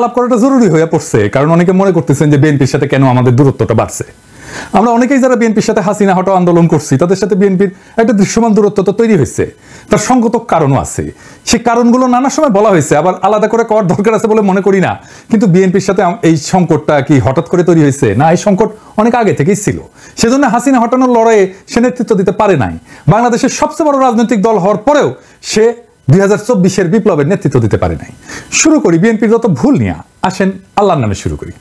আলাপ করাটা জরুরি হয়ে পড়ছে, কারণ অনেকে মনে করতেছেন যে বিএনপির সাথে কেন আমাদের দূরত্বটা বাড়ছে। আমরা অনেকেই যারা বিএনপির সাথে হাসিনা হটাও আন্দোলন করছি, তাদের সাথে বিএনপির একটা দৃশ্যমান দূরত্ব তো তৈরি হয়েছে। তার সঙ্গত কারণও আছে, সেই কারণগুলো নানা সময় বলা হয়েছে, আবার আলাদা করে করার দরকার আছে বলে মনে করি না। কিন্তু বিএনপির সাথে এই সংকটটা কি হঠাৎ করে তৈরি হয়েছে? না, এই সংকট অনেক আগে থেকেই ছিল। সেজন্য হাসিনা হটানোর লড়াইয়ে সে নেতৃত্ব দিতে পারে নাই। বাংলাদেশের সবচেয়ে বড় রাজনৈতিক দল হওয়ার পরেও সে 2024-এর বিপ্লবের নেতৃত্ব দিতে পারে নাই। শুরু করি বিএনপির যত ভুল নিয়ে। আসেন আল্লাহর নামে শুরু করি।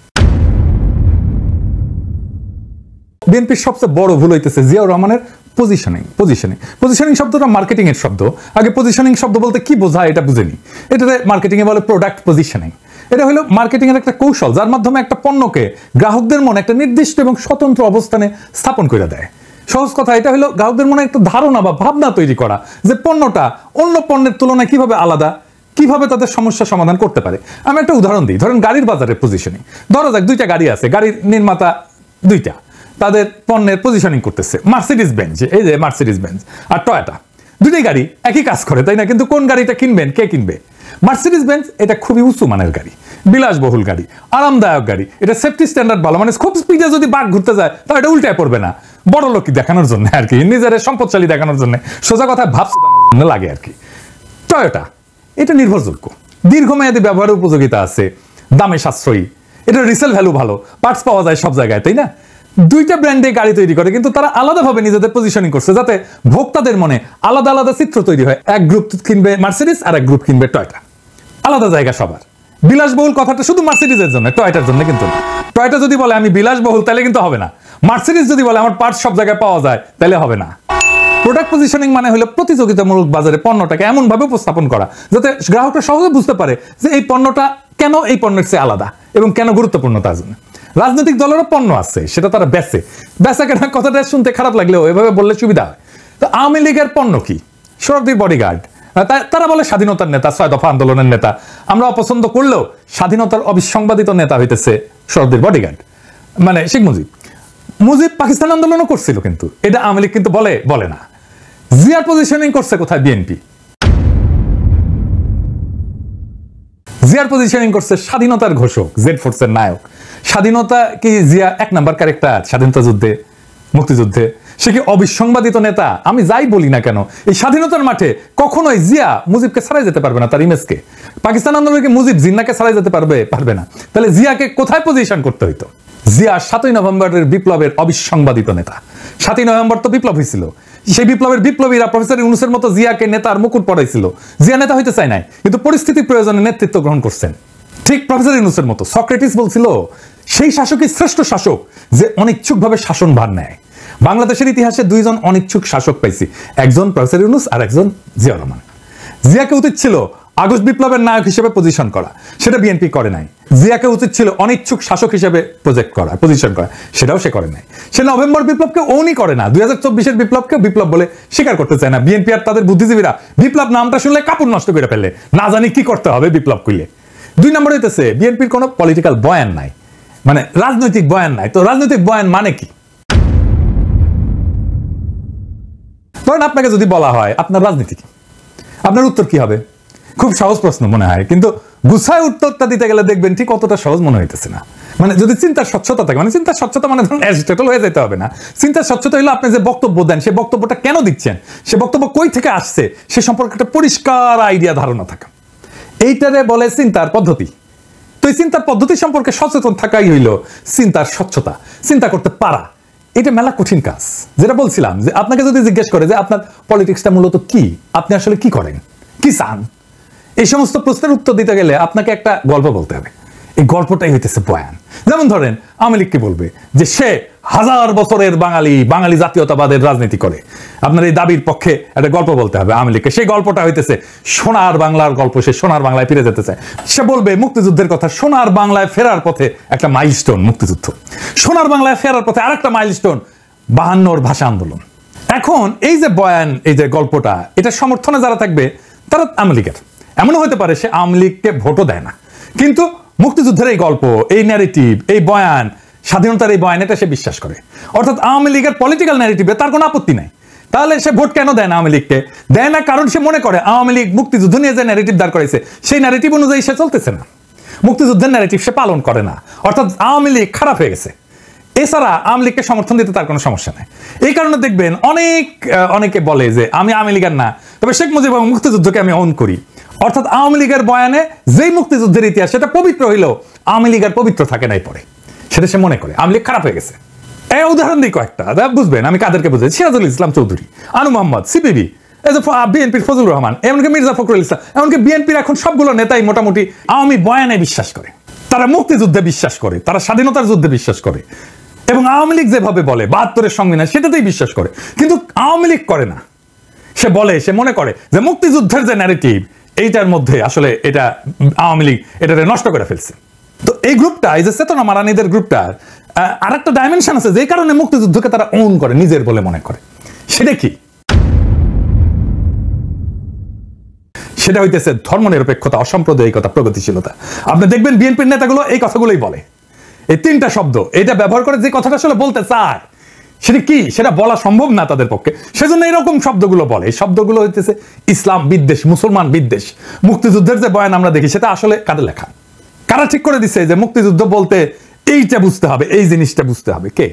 বিএনপির সবচেয়ে বড় ভুল হইতেছে জিয়াউর রহমানের পজিশনিং শব্দটা মার্কেটিং এর শব্দ। আগে পজিশনিং শব্দ বলতে কি বোঝায় এটা বুঝেনি। এটাতে মার্কেটিং এ বলে প্রোডাক্ট পজিশনিং। এটা হলো মার্কেটিং এর একটা কৌশল, যার মাধ্যমে একটা পণ্যকে গ্রাহকদের মনে একটা নির্দিষ্ট এবং স্বতন্ত্র অবস্থানে স্থাপন করে দেয়। সহজ কথা, এটা হলো গ্রাহকদের মনে একটা ধারণা বা ভাবনা তৈরি করা যে পণ্যটা অন্য পণ্যের তুলনায় কিভাবে আলাদা, কিভাবে তাদের সমস্যা সমাধান করতে পারে। আমি একটা উদাহরণ দিই। ধরেন গাড়ির বাজারের পজিশনিং। ধরা যাক দুইটা গাড়ি আছে, গাড়ির নির্মাতা দুইটা, তাদের পণ্যের পজিশনিং করতেছে। মার্সিডিজ বেঞ্জ, এই যে মার্সিডিজ বেঞ্জ আর টয়োটা, দুটোই গাড়ি একই কাজ করে, তাই না? কিন্তু কোন গাড়িটা কিনবেন, কে কিনবে? মার্সিডিজ বেঞ্জ এটা খুবই উঁচু মানের গাড়ি, বিলাসবহুল গাড়ি, আরামদায়ক গাড়ি, এটা সেফটি স্ট্যান্ডার্ড ভালো, মানে খুব স্পিডে যদি বাঘ ঘুরতে যায় তাহলে এটা উল্টায় পড়বে না। বড় লোক দেখানোর জন্য আর কি, নিজের সম্পদশালী দেখানোর জন্য, সোজা কথায় ভাব শোধানোর জন্য লাগে আর কি। টয়োটা এটা নির্ভরযোগ্য, দীর্ঘমেয়াদী ব্যবহারের উপযোগিতা আছে, দামে সাশ্রয়ী, এটা রিসেল ভ্যালু ভালো, পার্টস পাওয়া যায় সব জায়গায়, তাই না? দুইটা ব্র্যান্ডে গাড়ি তৈরি করে, কিন্তু তারা আলাদাভাবে নিজেদের পজিশনিং করছে যাতে ভোক্তাদের মনে আলাদা আলাদা চিত্র তৈরি হয়। এক গ্রুপ কিনবে মার্সিডিজ আর এক গ্রুপ কিনবে টয়োটা, আলাদা জায়গা সবার। বিলাসবহুল কথাটা শুধু মার্সিডিজের জন্য, টয়োটার জন্য কিন্তু না। টয়োটা যদি বলে আমি বিলাসবহুল তাহলে কিন্তু হবে না। মার্সিডিজ যদি বলে আমার পার্টস সব জায়গায় পাওয়া যায় তাহলে হবে না। প্রোডাক্ট পজিশনিং মানে হলো প্রতিযোগিতামূলক বাজারে পণ্যটাকে এমন ভাবে উপস্থাপন করা যাতে গ্রাহকরা সহজে বুঝতে পারে যে এই পণ্যটা কেন এই পণ্যের চেয়ে আলাদা এবং কেন গুরুত্বপূর্ণ তার জন্য। রাজনৈতিক দলেরও পণ্য আছে, সেটা তারা বেচা কেনা কথাটা শুনতে খারাপ লাগলেও এভাবে বললে সুবিধা হয়। তো আওয়ামী লীগের পণ্য কি? শরীফ বডিগার্ড, তারা বলে স্বাধীনতার নেতা, 6 দফা আন্দোলনের নেতা। আমরা অপছন্দ করলেও স্বাধীনতার অবিসংবাদিত নেতা হইতেছে শরীফ বডিগার্ড, মানে শেখ মুজিব পাকিস্তান আন্দোলনও করছিল, কিন্তু এটা আওয়ামী লীগ কিন্তু বলে না। জিয়ার পজিশনিং করছে কোথায়? বিএনপি। জিয়ার পজিশনিং করছে স্বাধীনতার ঘোষক, জেড ফোর্সের নায়ক। স্বাধীনতা কি জিয়া 1 নাম্বার ক্যারেক্টার স্বাধীনতা যুদ্ধে, মুক্তিযুদ্ধে? সে কি অবিসংবাদিত নেতা? আমি যাই বলি না কেন, এই স্বাধীনতার মাঠে কখনোই জিয়া মুজিবকে ছাড়াই যেতে পারবে না, তার ইমেজকে। পাকিস্তান আন্দোলনে মুজিব জিন্নাকে ছাড়াই যেতে পারবে না। তাহলে জিয়াকে কোথায় পজিশন করতে হইতো? জিয়া 7ই নভেম্বরের বিপ্লবের অবিসংবাদিত নেতা। 7ই নভেম্বর তো বিপ্লব হয়েছিল, সেই বিপ্লবের বিপ্লবীরা প্রফেসর ইউনূসের মতো জিয়াকে নেতার মুকুট পড়াইছিল। জিয়া নেতা হইতে চায় নাই, কিন্তু পরিস্থিতির প্রয়োজনে নেতৃত্ব গ্রহণ করছেন। ঠিক প্রফেসর ইউনূসের মতো। সক্রেটিস বলছিল সেই শাসকই শ্রেষ্ঠ শাসক যে অনিচ্ছুকভাবে শাসনভার নেয়। বাংলাদেশের ইতিহাসে 2 জন অনিচ্ছুক শাসক পাইছি, একজন প্রফেসর ইউনূস আর একজন জিয়াউর রহমান। জিয়াকে উচিত ছিল আগস্ট বিপ্লবের নায়ক হিসেবে পজিশন করা, সেটা বিএনপি করে নাই। জিয়াকে উচিত ছিল অনিচ্ছুক শাসক হিসেবে পজিশন করা, সেটাও সে করে নাই। সে নভেম্বর বিপ্লবকে ওনই করে না, 2024-এর বিপ্লবকে বিপ্লব বলে স্বীকার করতে চায় না। বিএনপি আর তাদের বুদ্ধিজীবীরা বিপ্লব নামটা শুনলে কাপড় নষ্ট করে ফেলে, না জানি কি করতে হবে বিপ্লব কইলে। 2 নম্বর হইতেছে বিএনপির কোনো পলিটিক্যাল বয়ান নাই, মানে রাজনৈতিক বয়ান নাই। তো রাজনৈতিক বয়ান মানে কি? ধরেন আপনাকে যদি বলা হয় আপনার রাজনীতি কি, আপনার উত্তর কি হবে? খুব সহজ প্রশ্ন মনে হয়, কিন্তু গুছায় উত্তরটা দিতে গেলে দেখবেন ঠিক অতটা সহজ মনে হইতেছে না। মানে যদি চিন্তার স্বচ্ছতা থাকে, মানে চিন্তার স্বচ্ছতা মানে ধরুন অ্যারিস্টটল হয়ে যেতে হবে না। চিন্তার স্বচ্ছতা হলো আপনি যে বক্তব্য দেন সে বক্তব্যটা কেন দিচ্ছেন, সে বক্তব্য কই থেকে আসছে সে সম্পর্কে একটা পরিষ্কার আইডিয়া, ধারণা থাকা। এইটারে বলে চিন্তার পদ্ধতি। তো এই চিন্তার পদ্ধতি সম্পর্কে সচেতন থাকাই হইল চিন্তার স্বচ্ছতা, চিন্তা করতে পারা। এটা মেলা কঠিন কাজ। যেটা বলছিলাম যে আপনাকে যদি জিজ্ঞেস করে যে আপনার পলিটিক্সটা মূলত কি, আপনি আসলে কি করেন, কি চান, এই সমস্ত প্রশ্নের উত্তর দিতে গেলে আপনাকে একটা গল্প বলতে হবে। এই গল্পটাই হইতেছে বয়ান। যেমন ধরেন আওয়ামী লীগকে বলবে যে সে 1000 বছরের বাঙালি জাতীয়তাবাদের রাজনীতি করে। আপনার এই দাবির পক্ষে একটা গল্প বলতে হবে আওয়ামী লীগকে। সেই গল্পটা হইতেছে সোনার বাংলার গল্প, সে সোনার বাংলায় ফিরে যেতে চায়। সে বলবে মুক্তিযুদ্ধের কথা, সোনার বাংলায় ফেরার পথে একটা মাইলস্টোন মুক্তিযুদ্ধ, সোনার বাংলায় ফেরার পথে আরেকটা মাইলস্টোন 52 ভাষা আন্দোলন। এখন এই যে বয়ান, এই যে গল্পটা, এটা সমর্থনে যারা থাকবে তারা আওয়ামী লীগের। এমনও হতে পারে সে আওয়ামী লীগকে ভোটও দেয় না, কিন্তু মুক্তিযুদ্ধের এই গল্প, এই ন্যারেটিভ, এই বয়ান, স্বাধীনতার এই বয়ান, এটা সে বিশ্বাস করে। অর্থাৎ আওয়ামী লীগের পলিটিক্যাল ন্যারেটিভে তার কোনো আপত্তি নাই। তাহলে সে ভোট কেন দেয় না আওয়ামী লীগকে? দেয় না কারণ সে মনে করে আওয়ামী লীগ মুক্তিযুদ্ধ নিয়ে যে ন্যারেটিভ দাঁড় করাইছে সেই ন্যারেটিভ অনুযায়ী সে চলতেছে না। মুক্তিযুদ্ধের ন্যারেটিভ সে পালন করে না, অর্থাৎ আওয়ামী লীগ খারাপ হয়ে গেছে। এছাড়া আওয়ামী লীগকে সমর্থন দিতে তার কোনো সমস্যা নেই। এই কারণে দেখবেন অনেকে বলে যে আমি আওয়ামী লীগের না, তবে শেখ মুজিব এবং মুক্তিযুদ্ধকে আমি অন করি। অর্থাৎ আওয়ামী লীগের বয়ানে যেই মুক্তিযুদ্ধের ইতিহাস সেটা পবিত্র হইলেও আওয়ামী লীগ আর পবিত্র থাকে নাই, পরে সেটা সে মনে করে আওয়ামী লীগ খারাপ হয়ে গেছে। এই উদাহরণ দিই কয়েকটা, বুঝবেন আমি কাদেরকে বুঝাই। সিরাজুল ইসলাম চৌধুরী, আনু মোহাম্মদ, সিপিবি, বিএনপির ফজলুর রহমান, এমনকি মির্জা ফখরুল ইসলাম, এমনকি বিএনপির এখন সবগুলো নেতাই মোটামুটি আওয়ামী বয়ানে বিশ্বাস করে, তারা মুক্তিযুদ্ধে বিশ্বাস করে, তারা স্বাধীনতার যুদ্ধে বিশ্বাস করে, এবং আওয়ামী লীগ যেভাবে বলে 72-এর সংবিধান সেটাতেই বিশ্বাস করে। কিন্তু আওয়ামী লীগ করে না, সে মনে করে যে মুক্তিযুদ্ধের যে ন্যারেটিভ এইটার মধ্যে আসলে এটা আওয়ামী লীগ এটাকে নষ্ট করে ফেলছে। তো এই গ্রুপটা, এই যে চেতনা মারানিদের গ্রুপটার আর একটা ডাইমেনশন আছে, যে কারণে মুক্তিযুদ্ধকে তারা ওন করে, নিজের বলে মনে করে। সেটা কি? সেটা হইতেছে ধর্মনিরপেক্ষতা, অসাম্প্রদায়িকতা, প্রগতিশীলতা। আপনি দেখবেন বিএনপির নেতাগুলো এই কথাগুলোই বলে, এই তিনটা শব্দ এটা ব্যবহার করে যে কথাটা আসলে বলতে চায় সেটা কি, সেটা বলা সম্ভব না তাদের পক্ষে, সেজন্য এরকম শব্দগুলো বলে। এই শব্দগুলো হইতেছে ইসলাম বিদ্বেষ, মুসলমান বিদ্বেষ। মুক্তিযুদ্ধের যে বয়ান আমরা দেখি সেটা আসলে কাদের লেখা? কারা ঠিক করে দিচ্ছে যে মুক্তিযুদ্ধ বলতে এইটা বুঝতে হবে, এই জিনিসটা বুঝতে হবে? কে?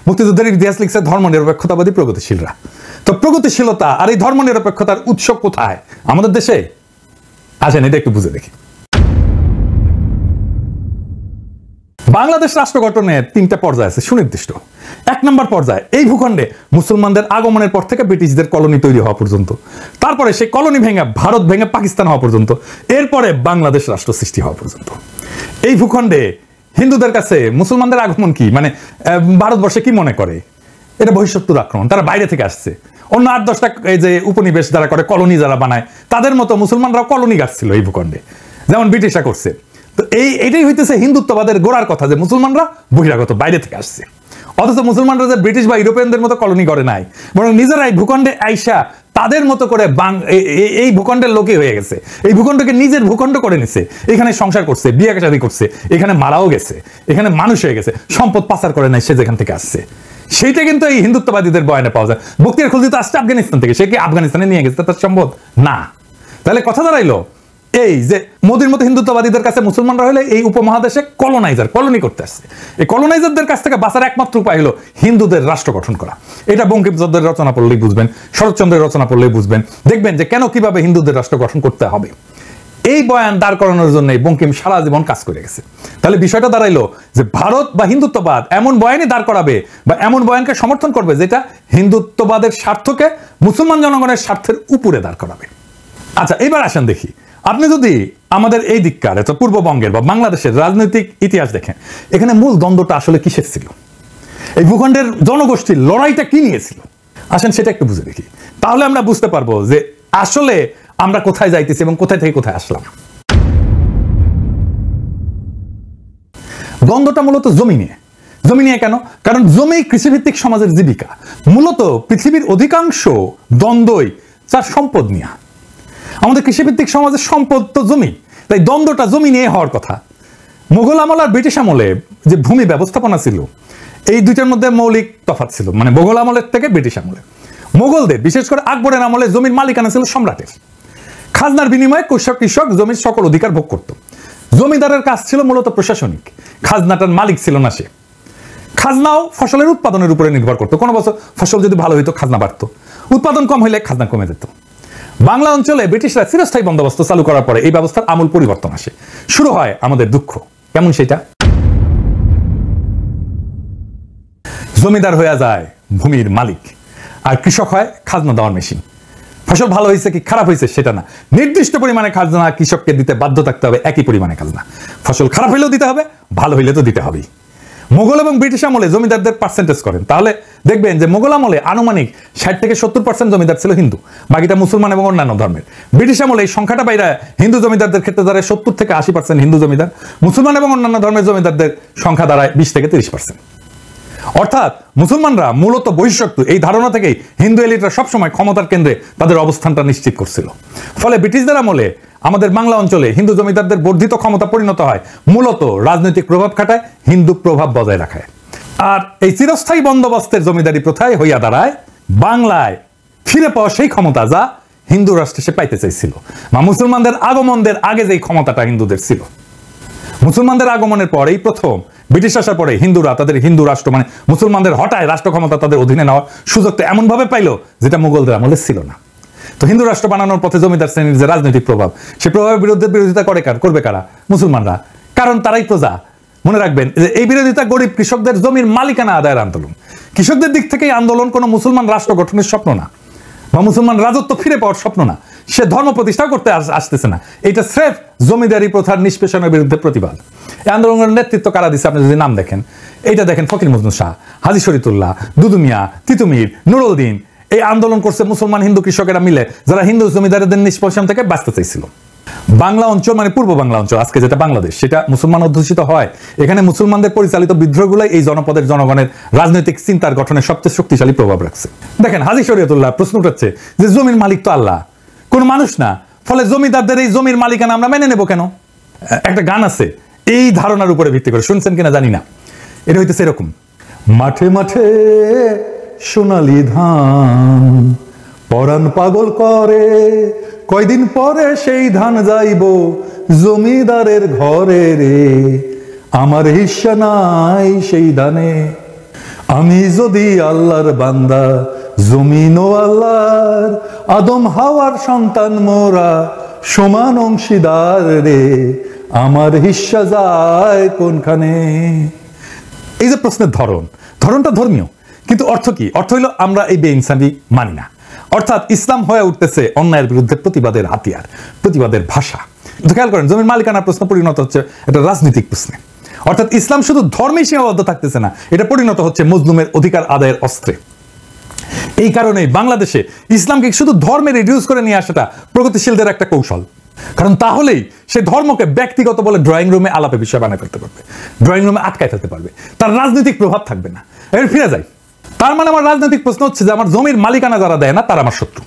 মুক্তিযুদ্ধের ইতিহাস লিখছে ধর্মনিরপেক্ষতাবাদী প্রগতিশীলরা। তো প্রগতিশীলতা আর এই ধর্মনিরপেক্ষতার উৎস কোথায় আমাদের দেশে? আসেন এটা একটু বুঝে দেখি। বাংলাদেশ রাষ্ট্র গঠনের 3টা পর্যায় আছে সুনির্দিষ্ট। 1 নম্বর পর্যায়, এই ভূখণ্ডে মুসলমানদের আগমনের পর থেকে ব্রিটিশদের কলোনি তৈরি হওয়া পর্যন্ত, তারপরে সেই কলোনি ভেঙে ভারত ভেঙে পাকিস্তান হওয়া পর্যন্ত, এরপরে বাংলাদেশ রাষ্ট্র সৃষ্টি হওয়া পর্যন্ত। এই ভূখণ্ডে হিন্দুদের কাছে মুসলমানদের আগমন কি, মানে ভারতবর্ষে কি মনে করে এটা বহিঃশত্রুর আক্রমণ, তারা বাইরে থেকে আসছে। অন্য 8-10টা এই যে উপনিবেশ যারা করে, কলোনি যারা বানায়, তাদের মতো মুসলমানরাও কলোনি গাড়ছিল এই ভূখণ্ডে, যেমন ব্রিটিশরা করছে। তো এটাই হইতেছে হিন্দুত্ববাদের গোড়ার কথা, যে মুসলমানরা বহিরাগত, বাইরে থেকে আসছে। অথচ মুসলমানরা যে ব্রিটিশ বা ইউরোপিয়ানদের মতো কলোনি করে নাই, বরং নিজেরাই ভূখণ্ডে আইসা তাদের মতো করে এই ভূখণ্ডের লোকই হয়ে গেছে, এই ভূখণ্ডকে নিজের ভূখণ্ড করে নিছে, এখানে সংসার করছে, বিয়ে শাদী করছে, এখানে মারাও গেছে, এখানে মানুষ হয়ে গেছে, সম্পদ পাচার করে নাই সে যেখান থেকে আসছে। সেইটা কিন্তু এই হিন্দুত্ববাদীদের বয়ানে পাওয়া যায়। বখতিয়ার খলজি তো আসছে আফগানিস্তান থেকে, সে কি আফগানিস্তানে নিয়ে গেছে তার সম্পদ? না। তাহলে কথা দাঁড়াইলো এই যে মোদির মতো হিন্দুত্ববাদীদের কাছে মুসলমানরা হলে এই উপমহাদেশে কলোনাইজার, কলোনি করতে আসছে। এই কলোনাইজারদের কাছ থেকে বাঁচার একমাত্র উপায় হলো হিন্দুদের রাষ্ট্র গঠন করা। এটা বঙ্কিমচন্দ্রের রচনা পড়লেই বুঝবেন, শরৎচন্দ্রের রচনা পড়লেই বুঝবেন, দেখবেন যে কেন কিভাবে হিন্দুদের রাষ্ট্র গঠন করতে হবে। এই বয়ান দাঁড় করানোর জন্য বঙ্কিম সারা জীবন কাজ করে গেছে। তাহলে বিষয়টা দাঁড়াইলো যে ভারত বা হিন্দুত্ববাদ এমন বয়ানই দাঁড় করাবে বা এমন বয়ানকে সমর্থন করবে যেটা হিন্দুত্ববাদের স্বার্থকে মুসলমান জনগণের স্বার্থের উপরে দাঁড় করাবে। আচ্ছা, এবার আসেন দেখি, আপনি যদি আমাদের এই দিককার পূর্ববঙ্গের বা বাংলাদেশের রাজনৈতিক ইতিহাস দেখেন, এখানে মূল দ্বন্দ্বটা আসলে কিসের ছিল? এই ভূখণ্ডের জনগোষ্ঠীর লড়াইটা কি নিয়েছিল? আসেন সেটা একটু বুঝে দেখি, তাহলে আমরা বুঝতে পারবো যে আসলে আমরা কোথায় যাইতেছি এবং কোথায় থেকে কোথায় আসলাম। দ্বন্দ্বটা মূলত জমি নিয়ে। জমি নিয়ে কেন? কারণ জমি কৃষিভিত্তিক সমাজের জীবিকা। মূলত পৃথিবীর অধিকাংশ দ্বন্দ্বই তার সম্পদ নিয়ে। আমাদের কৃষিভিত্তিক সমাজের সম্পদ তো জমি, তাই দ্বন্দ্বটা জমি নিয়ে হওয়ার কথা। মোগল আমল আর ব্রিটিশ আমলে যে ভূমি ব্যবস্থাপনা ছিল, এই দুইটার মধ্যে মৌলিক তফাৎ ছিল। মানে মোগল আমলের থেকে ব্রিটিশ আমলে, মোগলদের বিশেষ করে আকবরের আমলে জমির মালিকানা ছিল সম্রাটের। খাজনার বিনিময়ে কৃষক জমির সকল অধিকার ভোগ করত। জমিদারের কাজ ছিল মূলত প্রশাসনিক, খাজনাটার মালিক ছিল না সে। খাজনাও ফসলের উৎপাদনের উপরে নির্ভর করতো। কোনো বছর ফসল যদি ভালো হইতো খাজনা বাড়তো, উৎপাদন কম হইলে খাজনা কমে যেত। বাংলা অঞ্চলে ব্রিটিশরা চিরস্থায়ী বন্দোবস্ত চালু করার পরে এই ব্যবস্থার আমূল পরিবর্তন আসে। শুরু হয় আমাদের দুঃখ। কেমন সেটা? জমিদার হয়ে যায় ভূমির মালিক, আর কৃষক হয় খাজনা দেওয়ার মেশিন। ফসল ভালো হয়েছে কি খারাপ হয়েছে সেটা না, নির্দিষ্ট পরিমাণে খাজনা কৃষককে দিতে বাধ্য থাকতে হবে, একই পরিমাণে খাজনা। ফসল খারাপ হইলেও দিতে হবে, ভালো হইলে তো দিতে হবেই। মোগল এবং ব্রিটিশ আমলে জমিদারদের পার্সেন্টেজ করেন, তাহলে দেখবেন যে মোগল আমলে আনুমানিক 60 থেকে 70% জমিদার ছিল হিন্দু, বাকিটা মুসলমান এবং অন্যান্য ধর্মের। ব্রিটিশ আমলে এই সংখ্যাটা বাইরে হিন্দু জমিদারদের ক্ষেত্রে দাঁড়ায় 70 থেকে 80% হিন্দু জমিদার, মুসলমান এবং অন্যান্য ধর্মের জমিদারদের সংখ্যা দাঁড়ায় 20 থেকে 30%। অর্থাৎ মুসলমানরা মূলত বহিঃশত্রু, এই ধারণা থেকেই হিন্দু এলিটরা সবসময় ক্ষমতার কেন্দ্রে তাদের অবস্থানটা নিশ্চিত করছিল। ফলে ব্রিটিশদের আমলে আমাদের বাংলা অঞ্চলে হিন্দু জমিদারদের বর্ধিত ক্ষমতা পরিণত হয় মূলত রাজনৈতিক প্রভাব খাটায়, হিন্দু প্রভাব বজায় রাখায়। আর এই চিরস্থায়ী বন্দোবস্তের জমিদারি প্রথায় হইয়া দাঁড়ায় বাংলায় ফিরে পাওয়া সেই ক্ষমতা যা হিন্দু রাষ্ট্রে সে পাইতে চাইছিল, বা মুসলমানদের আগমনদের আগে যেই ক্ষমতাটা হিন্দুদের ছিল। মুসলমানদের আগমনের পর এই প্রথম ব্রিটিশ আসার পরে হিন্দুরা তাদের হিন্দু রাষ্ট্র মানে মুসলমানদের হঠাৎ রাষ্ট্র ক্ষমতা তাদের অধীনে নেওয়ার সুযোগটা এমন ভাবে পাইলো যেটা মুঘলদের আমলে ছিল না। তো হিন্দু রাষ্ট্র বানানোর পথে জমিদার শ্রেণীর যে রাজনৈতিক প্রভাব, সেই প্রভাবের বিরুদ্ধে বিরোধিতা করবে কারা? মুসলমানরা, কারণ তারাই প্রজা। মনে রাখবেন যে এই বিরোধিতা গরিব কৃষকদের জমির মালিকানা আদায়ের আন্দোলন। কৃষকদের দিক থেকে আন্দোলন কোনো মুসলমান রাষ্ট্র গঠনের স্বপ্ন না, বা মুসলমান রাজত্ব ফিরে পাওয়ার স্বপ্ন না, সে ধর্ম প্রতিষ্ঠা করতে আসতেছে না, এটা স্রেফ জমিদারি প্রথার নিষ্পেষণের বিরুদ্ধে প্রতিবাদ। এই আন্দোলনের নেতৃত্ব কারা দিচ্ছে আপনি যদি নাম দেখেন, এইটা দেখেন ফকির মজনু শাহ, হাজী শরীয়তুল্লাহ, দুদু মিয়া, তিতুমির, নুরুদ্দিন। এই আন্দোলন করছে মুসলমান হিন্দু কৃষকেরা মিলে, যারা হিন্দু জমিদারদের নিষ্পেষণ থেকে বাঁচতে চাইছিল। বাংলা অঞ্চল মানে পূর্ব বাংলা অঞ্চল, আজকে যেটা বাংলাদেশ, সেটা মুসলমান অধ্যুষিত হয়। এখানে মুসলমানদের পরিচালিত বিদ্রোহগুলাই এই জনপদের জনগণের রাজনৈতিক চিন্তার গঠনে সবচেয়ে শক্তিশালী প্রভাব রাখছে। দেখেন হাজী শরীয়তুল্লাহ প্রশ্ন উঠাচ্ছে যে জমির মালিক তো আল্লাহ, কোন মানুষ না, ফলে জমিদারদের এই জমির মালিকানা আমরা মেনে নেব কেন? একটা গান আছে এই ধারণার উপরে ভিত্তি করে, শুনছেন কিনা জানি না। এটা হইতেছে এরকম: মাঠে মাঠে সোনালি ধান, পরাণ পাগল করে, কয়দিন পরে সেই ধান যাইব জমিদারের ঘরে রে, আমার হিস্সা নাই সেই ধানে, আমি যদি আল্লাহর বান্দা, জমিন ও আল্লাহর, আদম হাওয়ার সন্তান মোরা, সমান অংশীদার রে, আমার হিস্সা যায় কোনখানে? এই যে প্রশ্নের ধরনটা ধর্মীয়, কিন্তু অর্থ কি? অর্থ হইল আমরা এই বেইনসাফি মানি না। অর্থাৎ ইসলাম হয়ে উঠতেছে অন্যায়ের বিরুদ্ধে প্রতিবাদের হাতিয়ার, প্রতিবাদের ভাষা। খেয়াল করেন, জমির মালিকানার প্রশ্ন পরিণত হচ্ছে একটা রাজনৈতিক প্রশ্নে। অর্থাৎ ইসলাম শুধু ধর্মে সীমাবদ্ধ থাকতেছে না, এটা পরিণত হচ্ছে মজলুমের অধিকার আদায়ের অস্ত্রে। এই কারণে বাংলাদেশে ইসলামকে শুধু ধর্মে রিডিউস করে নিয়ে আসাটা প্রগতিশীলদের একটা কৌশল। কারণ তাহলেই সে ধর্মকে ব্যক্তিগত বলে ড্রয়িং রুমে আলাপে বিষয় বানায় ফেলতে পারবে, ড্রয়িং রুমে আটকায় ফেলতে পারবে, তার রাজনৈতিক প্রভাব থাকবে না। এর ফিরে যায়, তার মানে আমার রাজনৈতিক প্রশ্ন হচ্ছে যে আমার জমির মালিকানা যারা দেয় না তারা আমার শত্রু।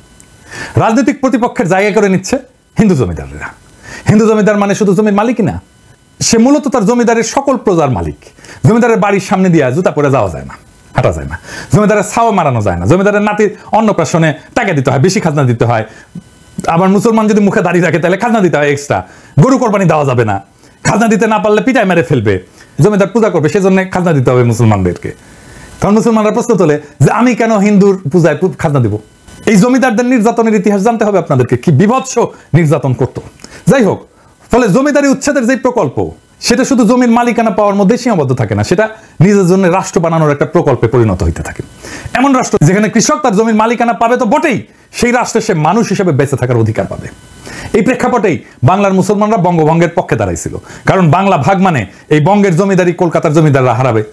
রাজনৈতিক প্রতিপক্ষের জায়গা করে নিচ্ছে হিন্দু জমিদাররা। হিন্দু জমিদার মানে শুধু জমির মালিকই না, সে মূলত তার জমিদারের সকল প্রজার মালিক। জমিদারের বাড়ির সামনে দিয়ে জুতা পরে যাওয়া যায় না, হাঁটা যায় না। জমিদারের ছাওয়া মারানো যায় না। জমিদারের নাতির অন্নপ্রাশনে টাকা দিতে হয়, বেশি খাজনা দিতে হয়। আবার মুসলমান যদি মুখে দাঁড়িয়ে রাখে তাহলে খাজনা দিতে হয় এক্সট্রা। গরু কোরবানি দেওয়া যাবে না, খাজনা দিতে না পারলে পিটায় মেরে ফেলবে। জমিদার পূজা করবে, সেজন্য খাজনা দিতে হবে মুসলমানদেরকে। তখন মুসলমানরা প্রশ্ন তোলে যে আমি কেন হিন্দুর পূজায় খাজনা দিব? এই জমিদারদের নির্যাতনের ইতিহাস জানতে হবে আপনাদেরকে, কি বিভৎস নির্যাতন করত। যাই হোক, ফলে জমিদারি উচ্ছেদের যে প্রকল্প, সেটা শুধু জমির মালিকানা পাওয়ার মধ্যে সীমাবদ্ধ থাকে না, সেটা নিজের জন্য রাষ্ট্র বানানোর একটা প্রকল্পে পরিণত হইতে থাকে। এমন রাষ্ট্র যেখানে কৃষক তার জমির মালিকানা পাবে তো বটেই, সেই রাষ্ট্রে সে মানুষ হিসেবে বেঁচে থাকার অধিকার পাবে। এই প্রেক্ষাপটেই বাংলার মুসলমানরা বঙ্গভঙ্গের পক্ষে দাঁড়াইছিল। কারণ বাংলা ভাগ মানে এই বঙ্গের জমিদারি কলকাতার জমিদাররা হারাবে,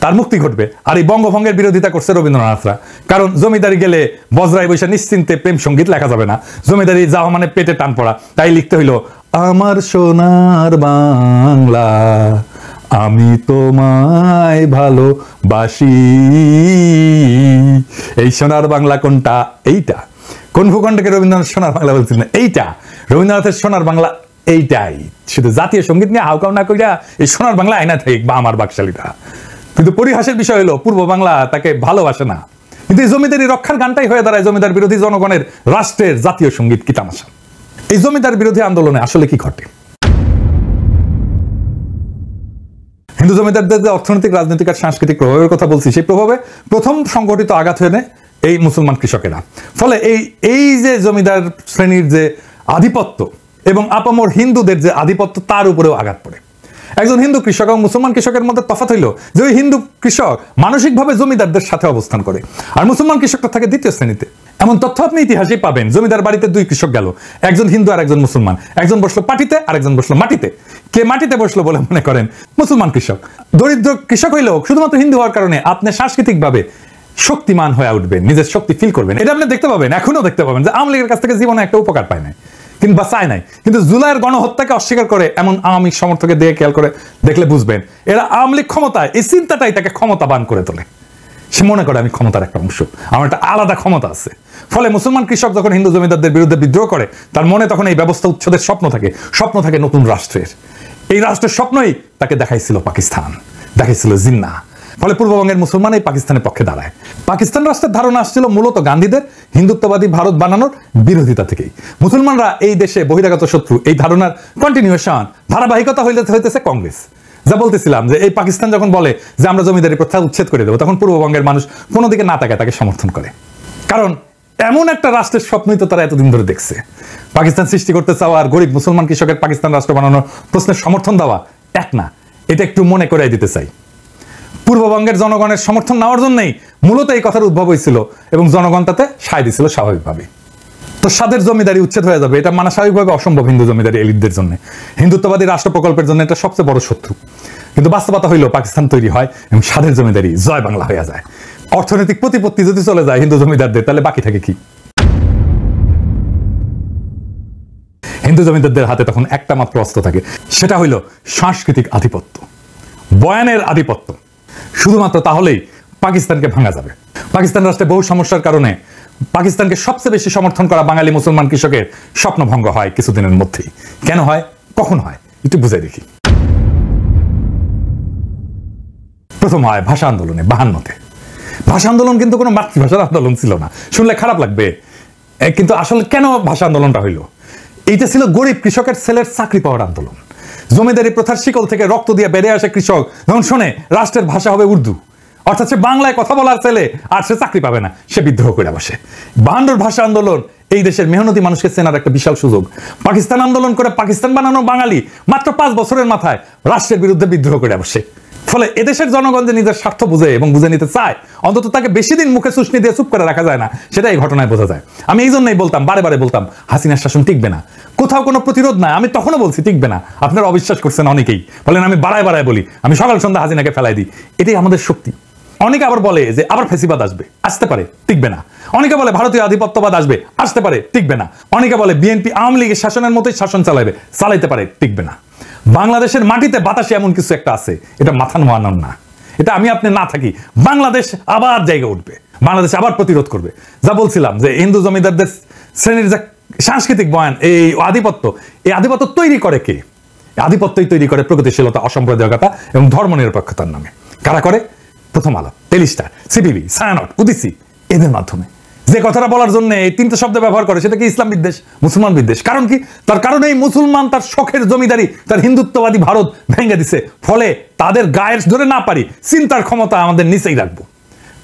তার মুক্তি ঘটবে। আর এই বঙ্গভঙ্গের বিরোধিতা করছে রবীন্দ্রনাথরা। কারণ জমিদারি গেলে বজরায় বৈশা নিশ্চিন্তে প্রেম সঙ্গীত লেখা যাবে না, জমিদারি যাওয়া মানে পেটে টান পড়া। তাই লিখতে হইল আমার সোনার বাংলা, আমি তোমায় ভালোবাসি। এই সোনার বাংলা কোনটা? এইটা। কোন ভূখণ্ডকে রবীন্দ্রনাথ সোনার বাংলা বলছিলেন? এইটা। রবীন্দ্রনাথের সোনার বাংলা এইটাই। শুধু জাতীয় সঙ্গীত নিয়ে হাউকাউ না কইরা এই সোনার বাংলা আয়না থেকে বা আমার বাকশালীরা। কিন্তু পরিহাসের বিষয় হলো পূর্ব বাংলা তাকে ভালোবাসে না। কিন্তু এই জমিদারি রক্ষার গানটাই হয়ে দাঁড়ায় জমিদার বিরোধী জনগণের রাষ্ট্রের জাতীয় সঙ্গীত কি তামাশা। এই জমিদার বিরোধী আন্দোলনে আসলে কি ঘটে? হিন্দু জমিদারদের যে অর্থনৈতিক, রাজনৈতিক আর সাংস্কৃতিক প্রভাবের কথা বলছি, সেই প্রভাবে প্রথম সংগঠিত আঘাত হয়ে নেয় এই মুসলমান কৃষকেরা। ফলে এই যে জমিদার শ্রেণীর যে আধিপত্য এবং আপামর হিন্দুদের যে আধিপত্য, তার উপরেও আঘাত পড়ে। একজন হিন্দু কৃষক এবং মুসলমান কৃষকের মধ্যে তফাৎ হইল যে ওই হিন্দু কৃষক মানসিকভাবে জমিদারদের সাথে অবস্থান করে, আর মুসলমান কৃষকটা থাকে দ্বিতীয় শ্রেণীতে। এমন তথ্য আপনি ইতিহাসে পাবেন। জমিদার বাড়িতে দুই কৃষক গেল, একজন হিন্দু আর একজন মুসলমান। একজন বসলো পাটিতে আর একজন বসলো মাটিতে। কে মাটিতে বসলো বলে মনে করেন? মুসলমান কৃষক। দরিদ্র কৃষক হইলেও শুধুমাত্র হিন্দু হওয়ার কারণে আপনি সাংস্কৃতিকভাবে শক্তিমান হয়ে উঠবেন, নিজের শক্তি ফিল করবেন। এটা আপনি দেখতে পাবেন, এখনো দেখতে পাবেন যে আওয়ামী লীগের কাছ থেকে জীবনে একটা উপকার পায় নাই কিংবা চায় নাই, কিন্তু জুলাইয়ের গণহত্যাকে অস্বীকার করে এমন আওয়ামী সমর্থকের দিকে খেয়াল করে দেখলে বুঝবেন এরা আওয়ামী লীগ ক্ষমতায়, এই চিন্তাটাই তাকে ক্ষমতাবান করে তোলে। সে মনে করে আমি ক্ষমতার একটা অংশ, আমার একটা আলাদা ক্ষমতা আছে। ফলে মুসলমান কৃষক যখন হিন্দু জমিদারদের বিরুদ্ধে বিদ্রোহ করে, তার মনে তখন এই ব্যবস্থা উচ্ছেদের স্বপ্ন থাকে নতুন রাষ্ট্রের। এই রাষ্ট্রের স্বপ্নই তাকে দেখাইছিল পাকিস্তান, দেখাইছিল জিন্নাহ, ফলে পূর্ববঙ্গের মুসলমান এই পাকিস্তানের পক্ষে দাঁড়ায়। পাকিস্তান রাষ্ট্রের ধারণা আসছিল মূলত গান্ধীদের হিন্দুত্ববাদী ভারত বানানোর বিরোধিতা থেকেই। মুসলমানরা এই দেশে বহিরাগত শত্রু, এই ধারণার কন্টিনিউশন, ধারাবাহিকতা হইতেছে কংগ্রেস। যা বলতেছিলাম যে এই পাকিস্তান যখন বলে যে আমরা জমিদারি প্রথা উচ্ছেদ করে দেবো, তখন পূর্ববঙ্গের মানুষ কোনো দিকে না তাকায় তাকে সমর্থন করে। কারণ এমন একটা রাষ্ট্রের স্বপ্নই তো তারা এতদিন ধরে দেখছে। পাকিস্তান সৃষ্টি করতে চাওয়া আর গরিব মুসলমান কৃষকের পাকিস্তান রাষ্ট্র বানানোর প্রশ্নের সমর্থন দেওয়া এক না, এটা একটু মনে করাই দিতে চাই। পূর্ববঙ্গের জনগণের সমর্থন নেওয়ার জন্যই মূলত এই কথার উদ্ভব হয়েছিল এবং জনগণ তাতে সায় দিছিল স্বাভাবিকভাবে। তো সাদের জমিদারি উচ্ছেদ হয়ে যাবে, এটা মানা স্বাভাবিকভাবে অসম্ভব হিন্দু জমিদারি এলিটদের জন্য। হিন্দুত্ববাদী রাষ্ট্র প্রকল্পের জন্য এটা সবচেয়ে বড় শত্রু। কিন্তু বাস্তবতা হইল পাকিস্তান তৈরি হয় এবং সাদের জমিদারি জয় বাংলা হয়ে যায়। অর্থনৈতিক প্রতিপত্তি যদি চলে যায় হিন্দু জমিদারদের, তাহলে বাকি থাকে কি? হিন্দু জমিদারদের হাতে তখন একটা মাত্র অস্ত্র থাকে, সেটা হইল সাংস্কৃতিক আধিপত্য, বয়ানের আধিপত্য। শুধুমাত্র তাহলেই পাকিস্তানকে ভাঙা যাবে। পাকিস্তান রাষ্ট্রে বহু সমস্যার কারণে পাকিস্তানকে সবচেয়ে বেশি সমর্থন করা বাঙালি মুসলমান কৃষকের স্বপ্নভঙ্গ হয় কিছুদিনের মধ্যেই। কেন হয়, কখন হয়, একটু বুঝাই দেখি। প্রথম হয় ভাষা আন্দোলনে 52-তে। ভাষা আন্দোলন কিন্তু কোনো মাতৃভাষার আন্দোলন ছিল না, শুনলে খারাপ লাগবে, কিন্তু আসলে কেন ভাষা আন্দোলনটা হইল? এইটা ছিল গরিব কৃষকের ছেলের চাকরি পাওয়ার আন্দোলন। জমিদারি প্রথার শিকল থেকে রক্ত দিয়ে বেড়ে আসে কৃষক যখন শোনে রাষ্ট্রের ভাষা হবে উর্দু, অর্থাৎ সে বাংলায় কথা বলার ছেলে আর সে চাকরি পাবে না, সে বিদ্রোহ করে বসে। 52-র ভাষা আন্দোলন এই দেশের মেহনতি মানুষকে চেনার একটা বিশাল সুযোগ। পাকিস্তান আন্দোলন করে পাকিস্তান বানানো বাঙালি মাত্র 5 বছরের মাথায় রাষ্ট্রের বিরুদ্ধে বিদ্রোহ করে বসে। ফলে এদেশের জনগণ যে নিজের স্বার্থ বুঝে এবং বুঝে নিতে চায়, অন্তত তাকে বেশি দিন মুখে চুষনি দিয়ে চুপ করে রাখা যায় না, সেটা এই ঘটনায় বোঝা যায়। আমি এই জন্যই বলতাম, বারে বারে বলতাম, হাসিনার শাসন টিকবে না, কোথাও কোনো প্রতিরোধ নাই। আমি তখনও বলছি টিকবে না, আপনারা অবিশ্বাস করছেন অনেকেই, বলেন আমি বাড়ায় বাড়ায় বলি, আমি সকাল সন্ধ্যা হাসিনাকে ফেলাই দিই। এটাই আমাদের শক্তি। অনেকে আবার বলে যে আবার ফেসিবাদ আসবে, আসতে পারে, টিকবে না। অনেকে বলে ভারতীয় আধিপত্যবাদ আসবে, আসতে পারে, টিকবে না। অনেকে বলে বিএনপি আওয়ামী লীগের শাসনের মতোই শাসন চালাবে, চালাইতে পারে, টিকবে না। বাংলাদেশের মাটিতে বাতাসে এমন কিছু একটা আছে, এটা মাথা নোয়ানোর না। এটা আমি আপনি না থাকি, বাংলাদেশ আবার জায়গা উঠবে, বাংলাদেশ আবার প্রতিরোধ করবে। যা বলছিলাম যে হিন্দু জমিদারদের শ্রেণীর যে সাংস্কৃতিক বয়ান, এই আধিপত্য, এই আধিপত্য তৈরি করে কে? আধিপত্যই তৈরি করে প্রগতিশীলতা, অসাম্প্রদায়িকতা এবং ধর্মনিরপেক্ষতার নামে। কারা করে? প্রথম আলো, টেলিস্টার, সিপিবি, ছায়ানট, উদিসি, এদের মাধ্যমে। যে কথাটা বলার জন্য এই 3টে শব্দ ব্যবহার করে, সেটা কি ইসলাম বিদ্বেষ, মুসলমান বিদ্বেষ। কারণ কি? তার কারণে এই মুসলমান তার শখের জমিদারি, তার হিন্দুত্ববাদী ভারত ভেঙে দিছে। ফলে তাদের গায়ের ধরে না পারি, চিন্তার ক্ষমতা আমাদের নিচেই রাখবো।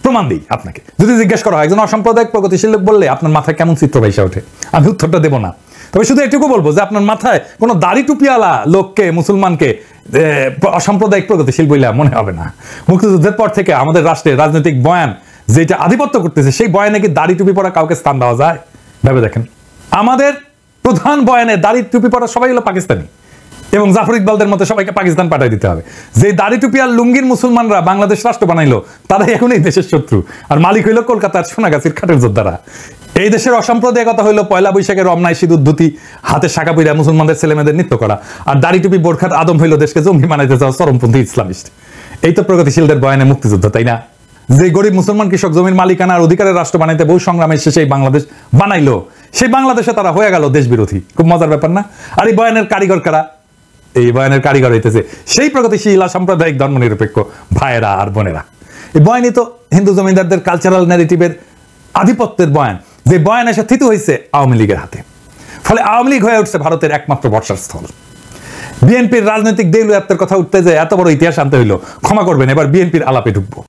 প্রমাণ দিই আপনাকে। যদি জিজ্ঞেস করা হয় একজন অসাম্প্রদায়িক প্রগতিশীল লোক বললে আপনার মাথায় কেমন চিত্র ভাইসা ওঠে, আমি উত্তরটা দেবো না। তবে শুধু এটুকু বলবো যে আপনার মাথায় কোনো দাড়ি টুপিওয়ালা লোককে, মুসলমানকে অসাম্প্রদায়িক প্রগতিশীল বইলে মনে হবে না। মুক্তিযুদ্ধের পর থেকে আমাদের রাষ্ট্রের রাজনৈতিক বয়ান যেটা আধিপত্য করতেছে, সেই বয়ানে কি দাড়ি টুপি পরা কাউকে স্থান দেওয়া যায়? ভেবে দেখেন। আমাদের প্রধান বয়ানে দাড়ি টুপি পরা সবাই হলো পাকিস্তানি, এবং জাফর ইকবালদের মতো সবাইকে পাকিস্তান পাঠিয়ে দিতে হবে। যে দাড়ি টুপি আর লুঙ্গির মুসলমানরা বাংলাদেশ রাষ্ট্র বানাইলো, তারাই এখন এই দেশের শত্রু, আর মালিক হইল কলকাতার সোনাগাছির খাটের যোদ্ধারা। এই দেশের অসাম্প্রদায়িকতা হইলো পয়লা বৈশাখের রমনায় সিঁদুর ধুতি, হাতে শাখা পইরা মুসলমানদের ছেলেমেয়েদের নৃত্য করা, আর দাড়ি টুপি বোরখার আদম হইলো দেশকে জঙ্গি বানাইতে চাওয়া চরমপন্থী ইসলামিস্ট। এই তো প্রগতিশীলদের বয়ানে মুক্তিযুদ্ধ, তাই না? যে গরিব মুসলমান কৃষক জমির মালিকানা আর অধিকারের রাষ্ট্র বানাইতে বহু সংগ্রামের শেষে এই বাংলাদেশ বানাইলো, সেই বাংলাদেশে তারা হয়ে গেল দেশ বিরোধী। খুব মজার ব্যাপার না? আর এই বয়ানের কারিগর কারা? এই বয়ানের কারিগর হইতেছে সেই প্রগতিশীল সাম্প্রদায়িক ধর্মনিরপেক্ষ ভাইয়েরা আর বোনেরা। এই বয়ানই তো হিন্দু জমিদারদের কালচারাল ন্যারেটিভের আধিপত্যের বয়ান, যে বয়ান এসে থিতু হয়েছে আওয়ামী লীগের হাতে। ফলে আওয়ামী লীগ হয়ে উঠছে ভারতের একমাত্র বর্ষার স্থল। বিএনপির রাজনৈতিক দেউলিয়াত্বের কথা উঠতে যায় এত বড় ইতিহাস আনতে হইলো, ক্ষমা করবেন, এবার বিএনপির আলাপে ঢুকবো।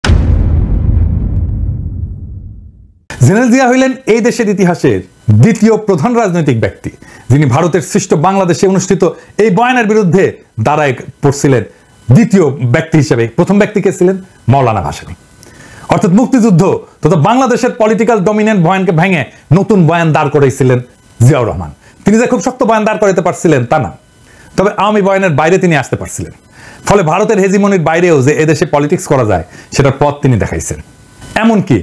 জেনারেল জিয়া হইলেন এই দেশের ইতিহাসের দ্বিতীয় প্রধান রাজনৈতিক ব্যক্তি, যিনি ভারতের সৃষ্ট বাংলাদেশে অনুষ্ঠিত এই বয়ানের বিরুদ্ধে দাঁড়ায় পড়ছিলেন দ্বিতীয় ব্যক্তি হিসেবে। প্রথম ব্যক্তি কে ছিলেন? মৌলানা ভাসানী। অর্থাৎ মুক্তিযুদ্ধ তথা বাংলাদেশের পলিটিক্যাল ডমিনেন্ট বয়ানকে ভেঙে নতুন বয়ান দাঁড় করেছিলেন জিয়াউর রহমান। তিনি যে খুব শক্ত বয়ান দাঁড় করাতে পারছিলেন তা না, তবে আওয়ামী বয়ানের বাইরে তিনি আসতে পারছিলেন। ফলে ভারতের হেজিমনির বাইরেও যে এদেশে পলিটিক্স করা যায় সেটার পথ তিনি দেখাইছেন। এমনকি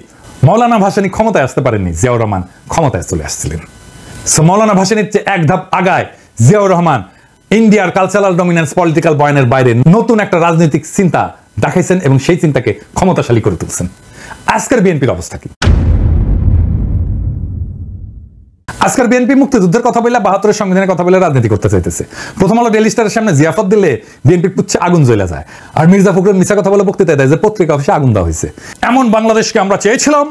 মৌলানা ভাসানী ক্ষমতায় আসতে পারেননি, জিয়াউর রহমান ক্ষমতায় চলে আসছিলেন। সো মৌলানা ভাসানীর চেয়ে এক ধাপ আগায় জিয়াউর রহমান ইন্ডিয়ার কালচারাল ডমিনেন্স পলিটিক্যাল বয়ানের বাইরে নতুন একটা রাজনৈতিক চিন্তা দেখাইছেন এবং সেই চিন্তাকে ক্ষমতাশালী করে তুলছেন। আজকের বিএনপির অবস্থা কি? আজকের বিএনপি মুক্তিযুদ্ধের কথা বলে ৭২-এর সংবিধানের কথা বলে রাজনীতি করতে চাইতেছে। প্রথম আলো ডেইলি স্টারের সামনে জিয়াফত দিলে বিএনপির পুচ্ছে আগুন জ্বলে যায়, আর মির্জা ফখরুল মিছা কথা বলে বক্তৃতা দেয় যে পত্রিকা অফিসে আগুন দেওয়া হয়েছে। এমন বাংলাদেশকে আমরা চেয়েছিলাম।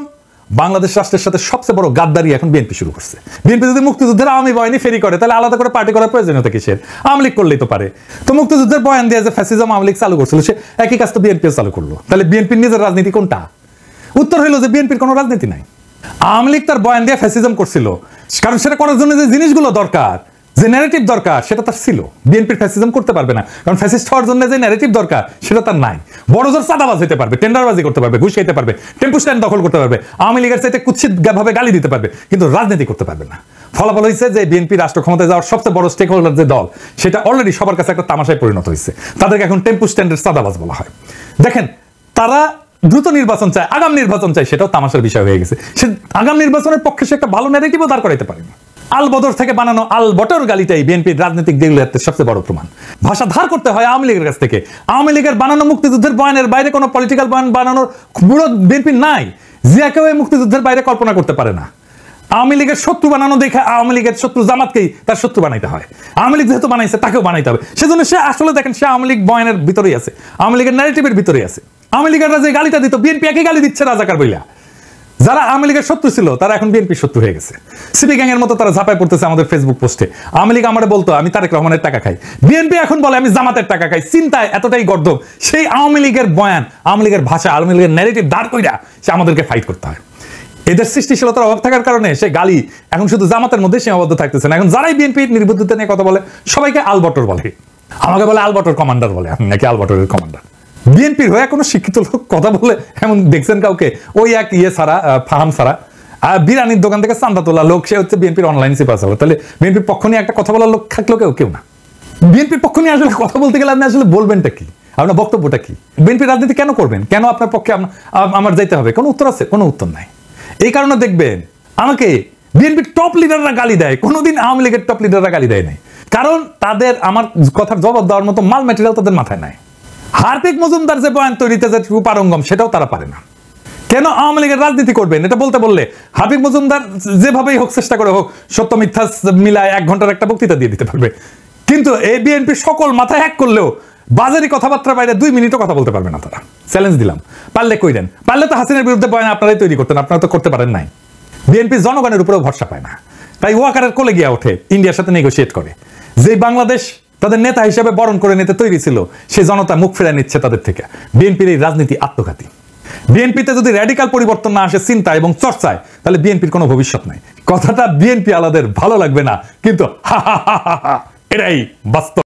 বাংলাদেশ রাষ্ট্রের সাথে সবচেয়ে বড় গাদ্দারি এখন বিএনপি শুরু করছে। বিএনপি যদি মুক্তিযুদ্ধের আওয়ামী বয়ানি ফেরি করে তাহলে আলাদা করে পার্টি করার প্রয়োজনীয়তা কিসের? আওয়ামী লীগ করলেই তো পারে। তো মুক্তিযুদ্ধের বয়ান দিয়ে যে ফ্যাসিজম আওয়ামী লীগ চালু করছিল, সে একই কাজ তো বিএনপি চালু করলো। তাহলে বিএনপির নিজের রাজনীতি কোনটা? উত্তর হইল যে বিএনপির কোনো রাজনীতি নাই। আওয়ামী লীগ তার বয়ান দিয়ে ফ্যাসিজম করছিল, কারণ সেটা করার জন্য যে জিনিসগুলো দরকার, যে ন্যারেটিভ দরকার, সেটা তার ছিল। বিএনপির ফ্যাসিজম করতে পারবে না, কারণ ফ্যাসিস্ট হওয়ার জন্য যে ন্যারেটিভ দরকার সেটা তার নাই। বড় জোর চাঁদাবাজ হতে পারবে, টেন্ডারবাজি করতে পারবে, ঘুষ খাইতে পারবে, টেম্পু স্ট্যান্ড দখল করতে পারবে, আওয়ামী লীগের চাইতে কুৎসিত ভাবে গালি দিতে পারবে, কিন্তু রাজনীতি করতে পারবে না। ফলাফল হয়েছে যে বিএনপি রাষ্ট্র ক্ষমতায় যাওয়ার সবচেয়ে বড় স্টেক হোল্ডার যে দল, সেটা অলরেডি সবার কাছে একটা তামাশায় পরিণত হয়েছে। তাদেরকে এখন টেম্পু স্ট্যান্ডের চাঁদাবাজ বলা হয়। দেখেন, তারা দ্রুত নির্বাচন চায়, আগাম নির্বাচন চায়, সেটাও তামাশার বিষয় হয়ে গেছে। সে আগাম নির্বাচনের পক্ষে সে একটা ভালো ন্যারেটিভও দাঁড় করাইতে পারে না। আল বদর থেকে বানানো আল বটর গালিটাই বিএনপির রাজনৈতিক দেউলিয়াতের সবচেয়ে বড় প্রমাণ। ভাষা ধার করতে হয় আওয়ামী লীগের কাছ থেকে। আওয়ামী লীগের বানানো মুক্তিযুদ্ধের বয়ানের বাইরে কোনো পলিটিক্যাল বয়ান বানানোর বুড়ো বিএনপির নাই। জিয়াকেও এই মুক্তিযুদ্ধের বাইরে কল্পনা করতে পারে না। আওয়ামী লীগের শত্রু বানানো দেখে আওয়ামী লীগের শত্রু জামাতকেই তার শত্রু বানাইতে হয়। আওয়ামী লীগ যেহেতু বানাইছে, তাকেও বানাইতে হবে। সেজন্য সে আসলে দেখেন, সে আওয়ামী লীগ বয়ানের ভিতরেই আছে, আওয়ামী লীগের ন্যারেটিভের ভিতরেই আছে। আওয়ামী লীগেররা যে গালিটা দিত, বিএনপি একই গালি দিচ্ছে রাজাকার বইলা। যারা আওয়ামী লীগের শত্রু ছিল তারা এখন বিএনপির শত্রু হয়ে গেছে। সিপি গ্যাংয়ের মতো তারা ঝাঁপায় পড়তেছে আমাদের ফেসবুক পোস্টে। আওয়ামী লীগ আমারে বলতো আমি তারেক রহমানের টাকা খাই, বিএনপি এখন বলে আমি জামাতের টাকা খাই। চিন্তায় এতটাই গর্দভ। সেই আওয়ামী লীগের বয়ান, আওয়ামী লীগের ভাষা, আওয়ামী লীগের ন্যারেটিভ দাঁড় কইরা সে আমাদেরকে ফাইট করতে হয়। এদের সৃষ্টিশীলতার অভাব থাকার কারণে সে গালি এখন শুধু জামাতের মধ্যে সীমাবদ্ধ থাকতেছে না। এখন যারাই বিএনপির নির্বুদ্ধিতা নিয়ে কথা বলে সবাইকে আলবটর বলে। আমাকে বলে আলবটর কমান্ডার বলে, আমি নাকি আলবটরের কমান্ডার। বিএনপির হয়ে কোনো শিক্ষিত লোক কথা বলে এমন দেখছেন কাউকে? ওই এক ছাড়া, ফাহাম ছাড়া, বিরানির দোকান থেকে চান্দা তোলা লোক, সে হচ্ছে বিএনপির অনলাইন সিপাস হলো। তাহলে বিএনপির পক্ষ নিয়ে একটা কথা বলার লোক থাকলো কেউ না। বিএনপির পক্ষ নিয়ে আসলে কথা বলতে গেলে আপনি আসলে বলবেনটা কি? আপনার বক্তব্যটা কি? বিএনপির রাজনীতি কেন করবেন? কেন আপনার পক্ষে আমার যাইতে হবে? কোনো উত্তর আছে? কোনো উত্তর নাই। এই কারণে দেখবেন আমাকে বিএনপির টপ লিডাররা গালি দেয়, কোনোদিন আওয়ামী লীগের টপ লিডাররা গালি দেয় নাই। কারণ তাদের আমার কথার জবাব দেওয়ার মতো মাল ম্যাটেরিয়াল তাদের মাথায় নাই। হার্দিক মজুমদার যে বয়ান তৈরিতে যে পারঙ্গম, সেটাও তারা পারে না। কেন আওয়ামী লীগের রাজনীতি করবেন এটা বলতে বললে হার্দিক মজুমদার যেভাবেই হোক, চেষ্টা করে হোক, সত্য মিথ্যা মিলায় 1 ঘন্টার একটা বক্তৃতা দিয়ে দিতে পারবে। কিন্তু এই বিএনপি সকল মাথায় হ্যাক করলেও বাজারি কথাবার্তার বাইরে 2 মিনিটও কথা বলতে পারবে না তারা। চ্যালেঞ্জ দিলাম, পারলে কইরেন। পারলে তো হাসিনার বিরুদ্ধে বয়ান আপনারাই তৈরি করতেন, আপনারা তো করতে পারেন নাই। বিএনপি জনগণের উপরেও ভরসা পায় না, তাই ওয়াকারের কোলে গিয়া ওঠে, ইন্ডিয়ার সাথে নেগোশিয়েট করে। যে বাংলাদেশ তাদের নেতা হিসেবে বরণ করে নিতে তৈরি ছিল, সে জনতা মুখ ফেরায় নিচ্ছে তাদের থেকে। বিএনপির এই রাজনীতি আত্মঘাতী। বিএনপিতে যদি র্যাডিক্যাল পরিবর্তন না আসে চিন্তা এবং চর্চায়, তাহলে বিএনপির কোনো ভবিষ্যৎ নাই। কথাটা বিএনপি আলাদের ভালো লাগবে না, কিন্তু এটাই বাস্তব।